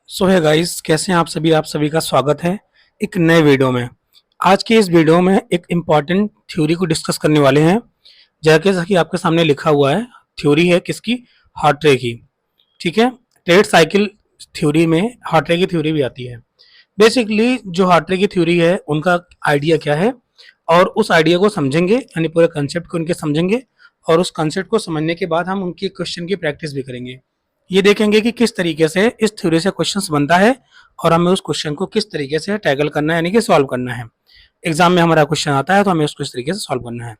सो है गाइस, कैसे हैं आप सभी का स्वागत है एक नए वीडियो में। आज के इस वीडियो में एक इम्पॉर्टेंट थ्योरी को डिस्कस करने वाले हैं। जैसा कि आपके सामने लिखा हुआ है, थ्योरी है किसकी? हार्ट्रे की। ठीक है। ट्रेड साइकिल थ्योरी में हार्ट्रे की थ्योरी भी आती है। बेसिकली जो हार्ट्रे की थ्योरी है उनका आइडिया क्या है, और उस आइडिया को समझेंगे, यानी पूरे कंसेप्ट को उनके समझेंगे, और उस कंसेप्ट को समझने के बाद हम उनकी क्वेश्चन की प्रैक्टिस भी करेंगे। ये देखेंगे कि किस तरीके से इस थ्योरी से क्वेश्चंस बनता है, और हमें उस क्वेश्चन को किस तरीके से टैकल करना है, यानी कि सॉल्व करना है। एग्जाम में हमारा क्वेश्चन आता है तो हमें उसको इस तरीके से सॉल्व करना है।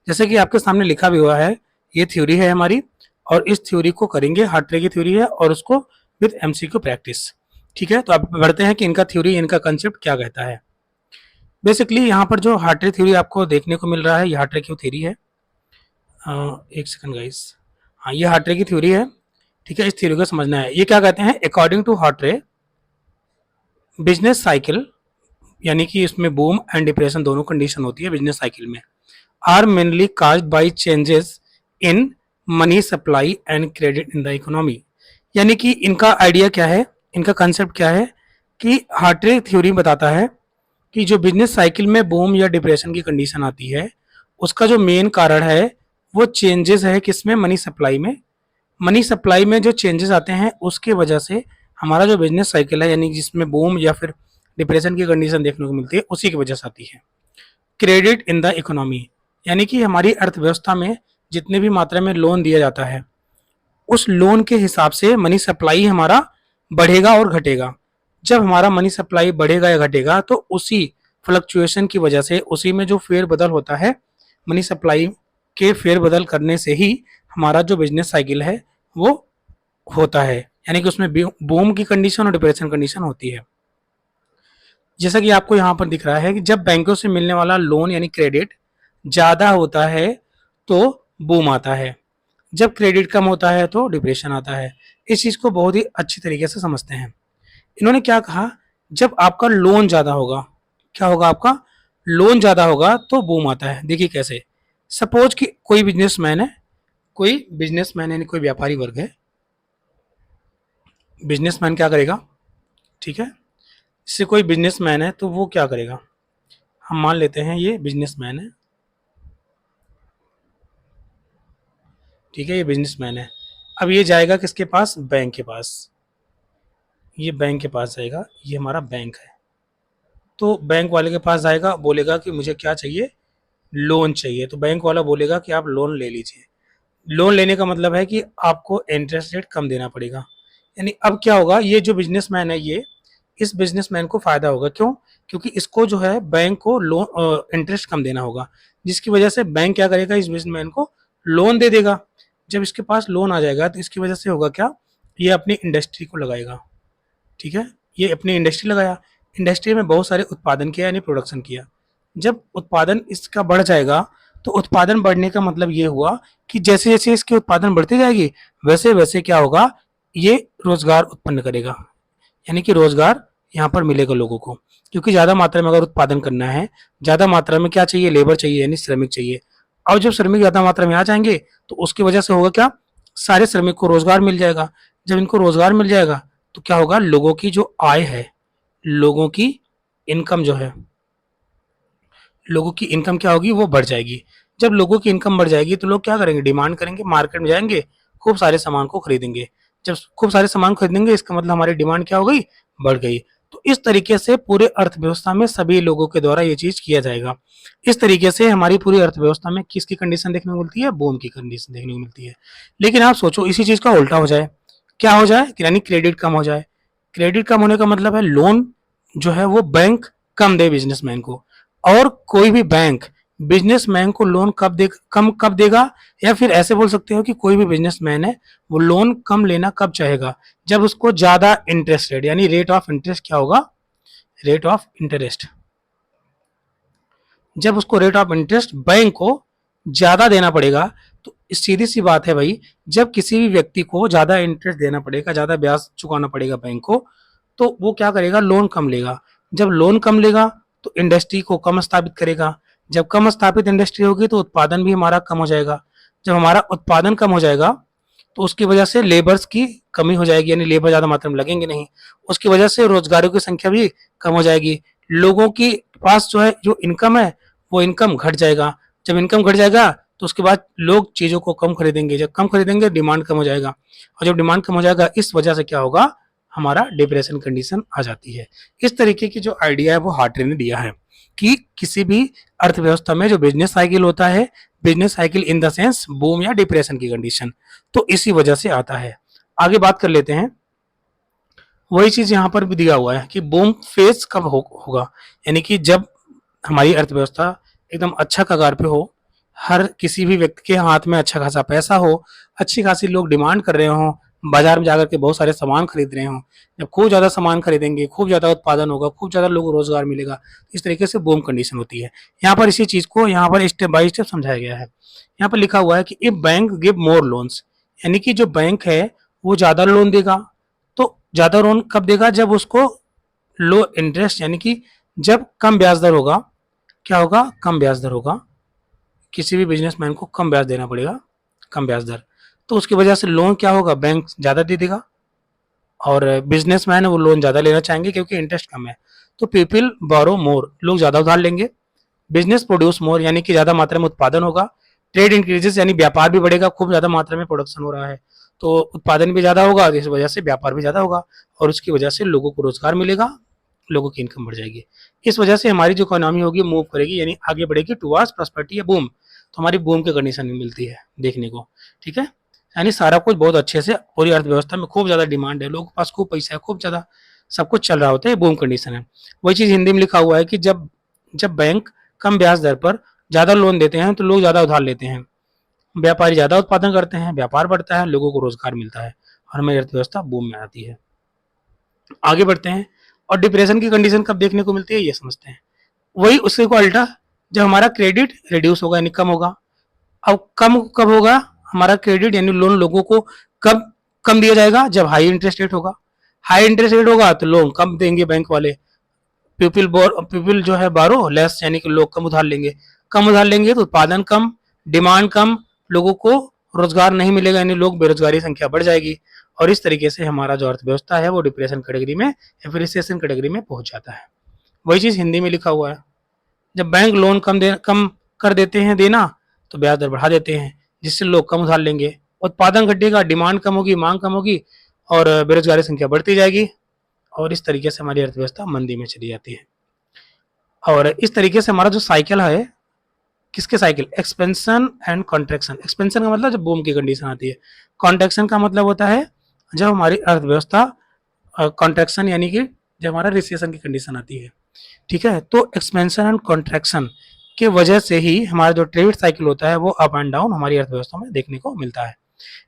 जैसे कि आपके सामने लिखा भी हुआ है, ये थ्योरी है हमारी, और इस थ्योरी को करेंगे, हार्ट्रे की थ्योरी है, और उसको विद एमसीक्यू प्रैक्टिस। ठीक है, तो आप बढ़ते हैं कि इनका थ्योरी, इनका कंसेप्ट क्या कहता है। बेसिकली यहाँ पर जो हार्ट्रे थ्योरी आपको देखने को मिल रहा है, ये हार्ट्रे की थ्योरी है। एक सेकंड गाइस। हाँ, ये हार्ट्रे की थ्योरी है। ठीक है, इस थ्योरी को समझना है। ये क्या कहते हैं? According to Hawtrey, business cycle, यानी कि इसमें बूम एंड डिप्रेशन दोनों कंडीशन होती है बिजनेस साइकिल में, are mainly caused by changes in money supply and credit in the economy. यानी कि इनका आइडिया क्या है, इनका कंसेप्ट क्या है, कि हार्ट्रे थ्योरी बताता है कि जो बिजनेस साइकिल में बूम या डिप्रेशन की कंडीशन आती है, उसका जो मेन कारण है वो चेंजेस है किसमें? मनी सप्लाई में। मनी सप्लाई में जो चेंजेस आते हैं उसके वजह से हमारा जो बिजनेस साइकिल है, यानी जिसमें बूम या फिर डिप्रेशन की कंडीशन देखने को मिलती है, उसी की वजह से आती है। क्रेडिट इन द इकोनॉमी, यानी कि हमारी अर्थव्यवस्था में जितने भी मात्रा में लोन दिया जाता है, उस लोन के हिसाब से मनी सप्लाई हमारा बढ़ेगा और घटेगा। जब हमारा मनी सप्लाई बढ़ेगा या घटेगा तो उसी फ्लक्चुएशन की वजह से, उसी में जो फेरबदल होता है, मनी सप्लाई के फेरबदल करने से ही हमारा जो बिजनेस साइकिल है वो होता है, यानी कि उसमें बूम की कंडीशन और डिप्रेशन कंडीशन होती है। जैसा कि आपको यहाँ पर दिख रहा है कि जब बैंकों से मिलने वाला लोन यानी क्रेडिट ज़्यादा होता है तो बूम आता है, जब क्रेडिट कम होता है तो डिप्रेशन आता है। इस चीज़ को बहुत ही अच्छी तरीके से समझते हैं। इन्होंने क्या कहा, जब आपका लोन ज़्यादा होगा, क्या होगा? आपका लोन ज़्यादा होगा तो बूम आता है। देखिए कैसे। सपोज कि कोई बिजनेसमैन है, कोई बिजनेसमैन यानी कोई व्यापारी वर्ग है। बिजनेसमैन क्या करेगा? ठीक है, जैसे कोई बिजनेसमैन है तो वो क्या करेगा? हम मान लेते हैं ये बिजनेसमैन है। ठीक है, ये बिजनेसमैन है। अब ये जाएगा किसके पास? बैंक के पास। ये बैंक के पास जाएगा, ये हमारा बैंक है। तो बैंक वाले के पास जाएगा, बोलेगा कि मुझे क्या चाहिए? लोन चाहिए। तो बैंक वाला बोलेगा कि आप लोन ले लीजिए। लोन लेने का मतलब है कि आपको इंटरेस्ट रेट कम देना पड़ेगा। यानी अब क्या होगा, ये जो बिजनेसमैन है, ये इस बिजनेसमैन को फायदा होगा। क्यों? क्योंकि इसको जो है बैंक को लोन इंटरेस्ट कम देना होगा, जिसकी वजह से बैंक क्या करेगा? इस बिजनेसमैन को लोन दे देगा। जब इसके पास लोन आ जाएगा तो इसकी वजह से होगा क्या? ये अपनी इंडस्ट्री को लगाएगा। ठीक है, ये अपनी इंडस्ट्री लगाया, इंडस्ट्री में बहुत सारे उत्पादन किया, यानी प्रोडक्शन किया। जब उत्पादन इसका बढ़ जाएगा तो उत्पादन बढ़ने का मतलब ये हुआ कि जैसे जैसे इसकी उत्पादन बढ़ती जाएगी वैसे वैसे क्या होगा, ये रोजगार उत्पन्न करेगा, यानी कि रोजगार यहाँ पर मिलेगा लोगों को। क्योंकि ज्यादा मात्रा में अगर उत्पादन करना है, ज्यादा मात्रा में क्या चाहिए? लेबर चाहिए, यानी श्रमिक चाहिए। अब जब श्रमिक ज्यादा मात्रा में आ जाएंगे तो उसकी वजह से होगा क्या? सारे श्रमिक को रोजगार मिल जाएगा। जब इनको रोजगार मिल जाएगा तो क्या होगा? लोगों की जो आय है, लोगों की इनकम जो है, लोगों की इनकम क्या होगी? वो बढ़ जाएगी। जब लोगों की इनकम बढ़ जाएगी तो लोग क्या करेंगे? डिमांड करेंगे, मार्केट में जाएंगे, खूब सारे सामान को खरीदेंगे। जब खूब सारे सामान खरीदेंगे इसका मतलब हमारी डिमांड क्या हो गई? बढ़ गई। तो इस तरीके से पूरे अर्थव्यवस्था में सभी लोगों के द्वारा ये चीज किया जाएगा। इस तरीके से हमारी पूरी अर्थव्यवस्था में किसकी कंडीशन देखने को मिलती है? बूम की कंडीशन देखने को मिलती है। लेकिन आप सोचो, इसी चीज का उल्टा हो जाए, क्या हो जाए? यानी क्रेडिट कम हो जाए। क्रेडिट कम होने का मतलब है लोन जो है वो बैंक कम दे बिजनेसमैन को। और कोई भी बैंक बिजनेसमैन को लोन कब देगा? या फिर ऐसे बोल सकते हो कि कोई भी बिजनेसमैन है वो लोन कम लेना कब चाहेगा? जब उसको ज्यादा इंटरेस्ट रेट, यानी रेट ऑफ इंटरेस्ट क्या होगा? Rate of interest. जब उसको रेट ऑफ इंटरेस्ट बैंक को ज्यादा देना पड़ेगा, तो सीधी सी बात है भाई, जब किसी भी व्यक्ति को ज्यादा इंटरेस्ट देना पड़ेगा, ज्यादा ब्याज चुकाना पड़ेगा बैंक को, तो वो क्या करेगा? लोन कम लेगा। जब लोन कम लेगा तो इंडस्ट्री को कम स्थापित करेगा। जब कम स्थापित इंडस्ट्री होगी तो उत्पादन भी हमारा कम हो जाएगा। जब हमारा उत्पादन कम हो जाएगा तो उसकी वजह से लेबर्स की कमी हो जाएगी, यानी लेबर ज़्यादा मात्रा में लगेंगे नहीं। उसकी वजह से रोजगारों की संख्या भी कम हो जाएगी। लोगों की पास जो है जो इनकम है वो इनकम घट जाएगा। जब इनकम घट जाएगा तो उसके बाद लोग चीज़ों को कम खरीदेंगे। जब कम खरीदेंगे डिमांड कम हो जाएगा, और जब डिमांड कम हो जाएगा इस वजह से क्या होगा, हमारा डिप्रेशन कंडीशन आ जाती है। इस तरीके की जो आइडिया है वो हार्ट्रे ने दिया है कि किसी भी अर्थव्यवस्था में जो बिजनेस साइकिल होता है, business cycle in the sense boom या डिप्रेशन की कंडीशन, तो इसी वजह से आता है। आगे बात कर लेते हैं। वही चीज यहाँ पर भी दिया हुआ है कि बूम फेज कब होगा, यानी कि जब हमारी अर्थव्यवस्था एकदम अच्छा कगार पे हो, हर किसी भी व्यक्ति के हाथ में अच्छा खासा पैसा हो, अच्छी खासी लोग डिमांड कर रहे हों, बाजार में जाकर के बहुत सारे सामान खरीद रहे हों। जब खूब ज़्यादा सामान खरीदेंगे, खूब ज़्यादा उत्पादन होगा, खूब ज़्यादा लोगों को रोजगार मिलेगा, इस तरीके से बूम कंडीशन होती है। यहाँ पर इसी चीज़ को यहाँ पर स्टेप बाय स्टेप समझाया गया है। यहाँ पर लिखा हुआ है कि if bank give more loans, यानी कि जो बैंक है वो ज़्यादा लोन देगा। तो ज़्यादा लोन कब देगा, जब उसको लो इंटरेस्ट, यानी कि जब कम ब्याज दर होगा। क्या होगा, कम ब्याज दर होगा। किसी भी बिजनेसमैन को कम ब्याज देना पड़ेगा, कम ब्याज दर, तो उसकी वजह से लोन क्या होगा, बैंक ज़्यादा दे देगा, और बिजनेसमैन है वो लोन ज़्यादा लेना चाहेंगे क्योंकि इंटरेस्ट कम है। तो पीपल बोरो मोर, लोग ज़्यादा उधार लेंगे। बिजनेस प्रोड्यूस मोर, यानी कि ज़्यादा मात्रा में उत्पादन होगा। ट्रेड इंक्रीजेस, यानी व्यापार भी बढ़ेगा, खूब ज़्यादा मात्रा में प्रोडक्शन हो रहा है तो उत्पादन भी ज़्यादा होगा, इस वजह से व्यापार भी ज़्यादा होगा, और उसकी वजह से लोगों को रोजगार मिलेगा, लोगों की इनकम बढ़ जाएगी। इस वजह से हमारी जो इकोनॉमी होगी मूव करेगी, यानी आगे बढ़ेगी टुवर्ड्स प्रॉस्पेरिटी या बूम। तो हमारी बूम की कंडीशन में मिलती है देखने को। ठीक है, यानी सारा कुछ बहुत अच्छे से, पूरी अर्थव्यवस्था में खूब ज़्यादा डिमांड है, लोगों के पास खूब पैसा है, खूब ज़्यादा सब कुछ चल रहा होता है, बूम कंडीशन है। वही चीज़ हिंदी में लिखा हुआ है कि जब जब बैंक कम ब्याज दर पर ज़्यादा लोन देते हैं तो लोग ज़्यादा उधार लेते हैं, व्यापारी ज़्यादा उत्पादन करते हैं, व्यापार बढ़ता है, लोगों को रोजगार मिलता है, और हमारी अर्थव्यवस्था बूम में आती है। आगे बढ़ते हैं, और डिप्रेशन की कंडीशन कब देखने को मिलती है ये समझते हैं। वही उसके को अल्टा, जब हमारा क्रेडिट रिड्यूस होगा यानी कम होगा। अब कम कब होगा हमारा क्रेडिट, यानी लोन लोगों को कब कम दिया जाएगा, जब हाई इंटरेस्ट रेट होगा। हाई इंटरेस्ट रेट होगा तो लोन कम देंगे बैंक वाले। पीपल जो है बारो लेस, यानी कि लोग कम उधार लेंगे। कम उधार लेंगे तो उत्पादन कम, डिमांड कम, लोगों को रोजगार नहीं मिलेगा, यानी लोग बेरोजगारी संख्या बढ़ जाएगी, और इस तरीके से हमारा जो अर्थव्यवस्था है वो डिप्रेशन कैटेगरी में या फिर रिसेशन कैटेगरी में पहुंच जाता है। वही चीज हिंदी में लिखा हुआ है, जब बैंक लोन कम कर देते हैं देना तो ब्याज दर बढ़ा देते हैं, जिससे लोग कम उधार लेंगे, उत्पादन घटेगा, डिमांड कम होगी, मांग कम होगी, और बेरोजगारी संख्या बढ़ती जाएगी, और इस तरीके से हमारी अर्थव्यवस्था मंदी में चली जाती है। और इस तरीके से हमारा जो साइकिल है, किसके cycle, expansion and contraction. Expansion का मतलब जब बूम की कंडीशन आती है, कॉन्ट्रैक्शन का मतलब होता है जब हमारी अर्थव्यवस्था, कॉन्ट्रैक्शन यानी कि जब हमारा रिसेशन की कंडीशन आती है। ठीक है, तो एक्सपेंशन एंड कॉन्ट्रैक्शन की वजह से ही हमारा जो ट्रेड साइकिल होता है वो अप एंड डाउन हमारी अर्थव्यवस्था में देखने को मिलता है।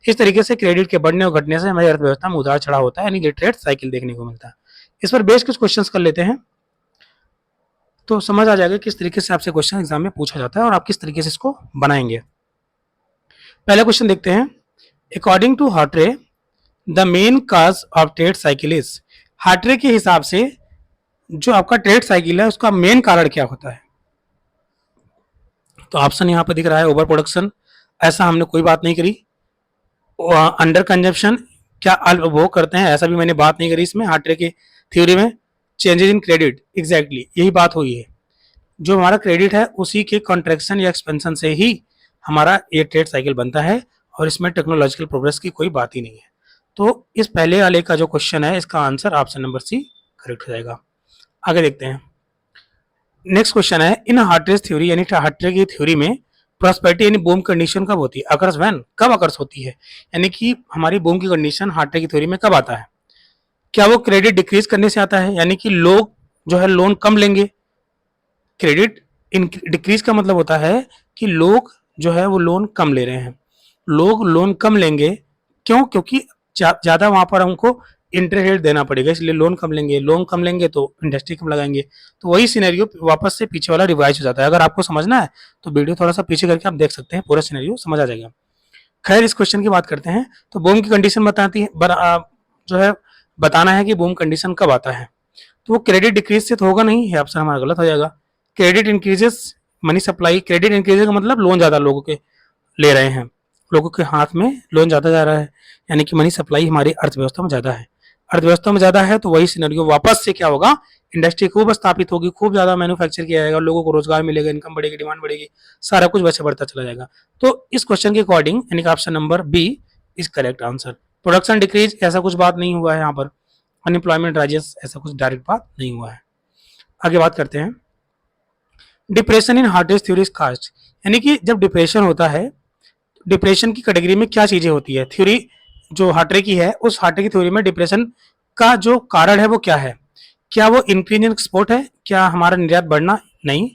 इस तरीके से क्रेडिट के बढ़ने और घटने से हमारी अर्थव्यवस्था में उतार चढ़ाव होता है, यानी कि ट्रेड साइकिल देखने को मिलता है। इस पर बेस कुछ क्वेश्चंस कर लेते हैं तो समझ आ जाएगा किस तरीके से आपसे क्वेश्चन एग्जाम में पूछा जाता है और आप किस तरीके से इसको बनाएंगे। पहला क्वेश्चन देखते हैं, according to Hawtrey the main cause of trade cycle is. Hawtrey के हिसाब से जो आपका ट्रेड साइकिल है उसका मेन कारण क्या होता है। तो ऑप्शन यहाँ पे दिख रहा है, ओवर प्रोडक्शन, ऐसा हमने कोई बात नहीं करी। अंडर कंजप्शन, क्या अल्प उपभोग करते हैं, ऐसा भी मैंने बात नहीं करी इसमें हार्ट्रे की थ्योरी में। चेंजेस इन क्रेडिट, एग्जैक्टली यही बात हुई है, जो हमारा क्रेडिट है उसी के कॉन्ट्रैक्शन या एक्सपेंशन से ही हमारा ये ट्रेड साइकिल बनता है, और इसमें टेक्नोलॉजिकल प्रोग्रेस की कोई बात ही नहीं है। तो इस पहले वाले का जो क्वेश्चन है इसका answer option number C correct हो जाएगा। आगे देखते हैं, नेक्स्ट क्वेश्चन है, इन हार्ट्रेस थ्योरी यानी हार्ट्रे की थ्योरी में प्रॉस्पेरिटी यानी बूम कंडीशन कब होती है, अकर्स व्हेन, कब अकर्स होती है, यानी कि हमारी बूम की कंडीशन हार्ट्रे की थ्योरी में कब आता है। क्या वो क्रेडिट डिक्रीज करने से आता है, यानी कि लोग जो है लोन कम लेंगे। क्रेडिट डिक्रीज का मतलब होता है कि लोग जो है वो लोन कम ले रहे हैं, लोग लोन कम लेंगे, क्यों, क्योंकि ज्यादा वहां पर हमको इंटरेस्ट रेट देना पड़ेगा, इसलिए लोन कम लेंगे, लोन कम लेंगे तो इंडस्ट्री कम लगाएंगे। तो वही सिनेरियो वापस से पीछे वाला रिवाइज हो जाता है। अगर आपको समझना है तो वीडियो थोड़ा सा पीछे करके आप देख सकते हैं, पूरा सिनेरियो समझ आ जाएगा। खैर, इस क्वेश्चन की बात करते हैं, तो बूम की कंडीशन बताती है जो है बताना है कि बूम कंडीशन कब आता है। तो वो क्रेडिट डिक्रीज से तो होगा नहीं, है ऑप्शन हमारा गलत हो जाएगा। Credit increases, money supply, credit increases का मतलब लोन ज्यादा लोगों के ले रहे हैं, लोगों के हाथ में लोन ज़्यादा जा रहा है, यानी कि मनी सप्लाई हमारी अर्थव्यवस्था में ज़्यादा है। अर्थव्यवस्था में ज़्यादा है तो वही सिनेरियो वापस से क्या होगा, इंडस्ट्री खूब स्थापित होगी, खूब ज़्यादा मैन्युफैक्चर किया जाएगा, लोगों को रोजगार मिलेगा, इनकम बढ़ेगी, डिमांड बढ़ेगी, सारा कुछ वैसे बढ़ता चला जाएगा। तो इस क्वेश्चन के अकॉर्डिंग यानी कि option number B is correct answer. Production decrease ऐसा कुछ बात नहीं हुआ है यहाँ पर, अनएम्प्लॉयमेंट राइजेस ऐसा कुछ डायरेक्ट बात नहीं हुआ है। आगे बात करते हैं, डिप्रेशन इन हार्टेज थ्योरी इज कास्ट, यानी कि जब डिप्रेशन होता है, डिप्रेशन की कैटेगरी में क्या चीजें होती है, थ्योरी जो हार्ट्रे की है, उस हार्ट्रे की थ्योरी में डिप्रेशन का जो कारण है वो क्या है, क्या वो इंक्रीज इन एक्सपोर्ट है, क्या हमारा निर्यात बढ़ना, नहीं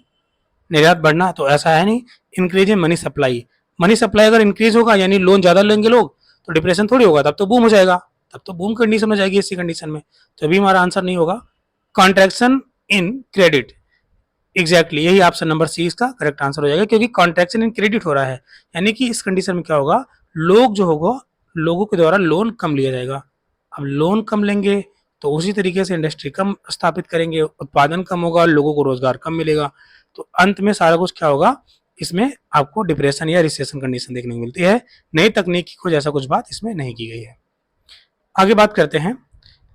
निर्यात बढ़ना तो ऐसा है नहीं, increase in money supply, money supply अगर इंक्रीज होगा यानी लोन ज्यादा लेंगे लोग तो डिप्रेशन थोड़ी होगा, तब तो बूम हो जाएगा, तब तो बूम कंडीशन हो जाएगी इसी कंडीशन में, तो अभी हमारा आंसर नहीं होगा। कॉन्ट्रैक्शन इन क्रेडिट, एग्जैक्टली यही ऑप्शन नंबर सी इसका करेक्ट आंसर हो जाएगा, क्योंकि कॉन्ट्रैक्शन इन क्रेडिट हो रहा है, यानी कि इस कंडीशन में क्या होगा, लोग जो होगा लोगों के द्वारा लोन कम लिया जाएगा। अब लोन कम लेंगे तो उसी तरीके से इंडस्ट्री कम स्थापित करेंगे, उत्पादन कम होगा, लोगों को रोजगार कम मिलेगा, तो अंत में सारा कुछ क्या होगा, इसमें आपको डिप्रेशन या रिसेशन कंडीशन देखने को मिलती है। नई तकनीक की कुछ ऐसा कुछ बात इसमें नहीं की गई है। आगे बात करते हैं,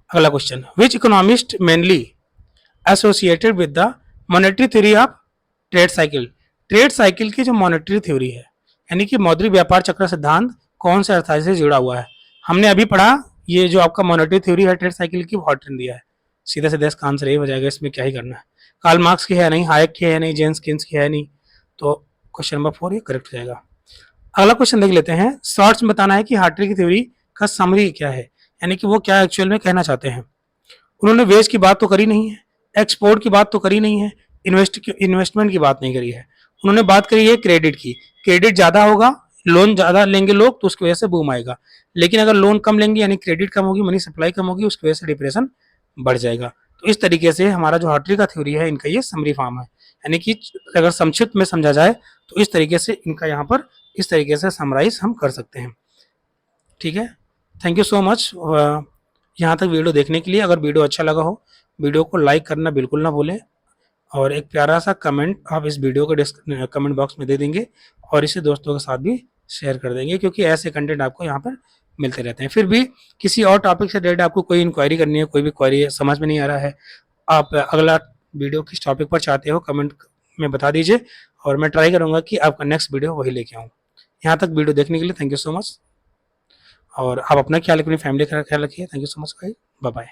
अगला question, which economist mainly associated with the monetary theory of trade cycle, trade cycle की जो मॉनेटरी थ्योरी है यानी कि मौद्रिक व्यापार चक्र सिद्धांत कौन से अर्थशास्त्र से जुड़ा हुआ है, हमने अभी पढ़ा, ये जो आपका मॉनेटरी थ्योरी है ट्रेड साइकिल की, हॉटन दिया है, सीधा सीधा इसका आंसर यही हो जाएगा, इसमें क्या ही करना है, कार्ल मार्क्स की है नहीं, हायक की है नहीं, जेम्स कीन्स की है नहीं, तो क्वेश्चन नंबर 4 ये करेक्ट हो जाएगा। अगला क्वेश्चन देख लेते हैं, शॉर्ट्स में बताना है कि हार्ट्रे की थ्योरी का समरी क्या है, यानी कि वो क्या एक्चुअल में कहना चाहते हैं। उन्होंने वेज की बात तो करी नहीं है, एक्सपोर्ट की बात तो करी नहीं है, इन्वेस्टमेंट की बात नहीं करी है, उन्होंने बात करी है क्रेडिट की, क्रेडिट ज्यादा होगा, लोन ज्यादा लेंगे लोग तो उसकी वजह से बूम आएगा, लेकिन अगर लोन कम लेंगे यानी क्रेडिट कम होगी, मनी सप्लाई कम होगी, उसकी वजह से डिप्रेशन बढ़ जाएगा। तो इस तरीके से हमारा जो हार्ट्री का थ्योरी है इनका ये समरी फॉर्म है, यानी कि अगर संक्षिप्त में समझा जाए तो इस तरीके से इनका यहाँ पर इस तरीके से समराइज हम कर सकते हैं। ठीक है, थैंक यू सो मच यहाँ तक वीडियो देखने के लिए। अगर वीडियो अच्छा लगा हो, वीडियो को लाइक करना बिल्कुल ना भूलें, और एक प्यारा सा कमेंट आप इस वीडियो को कमेंट बॉक्स में दे देंगे, और इसे दोस्तों के साथ भी शेयर कर देंगे, क्योंकि ऐसे कंटेंट आपको यहाँ पर मिलते रहते हैं। फिर भी किसी और टॉपिक से रिलेटेड आपको कोई इंक्वायरी करनी है, कोई भी क्वायरी समझ में नहीं आ रहा है, आप अगला वीडियो किस टॉपिक पर चाहते हो कमेंट में बता दीजिए, और मैं ट्राई करूँगा कि आपका नेक्स्ट वीडियो वही लेके आऊँ। यहाँ तक वीडियो देखने के लिए थैंक यू सो मच, और आप अपना ख्याल रखिए, अपनी फैमिली का ख्याल रखिए। थैंक यू सो मच भाई, बाय बाय।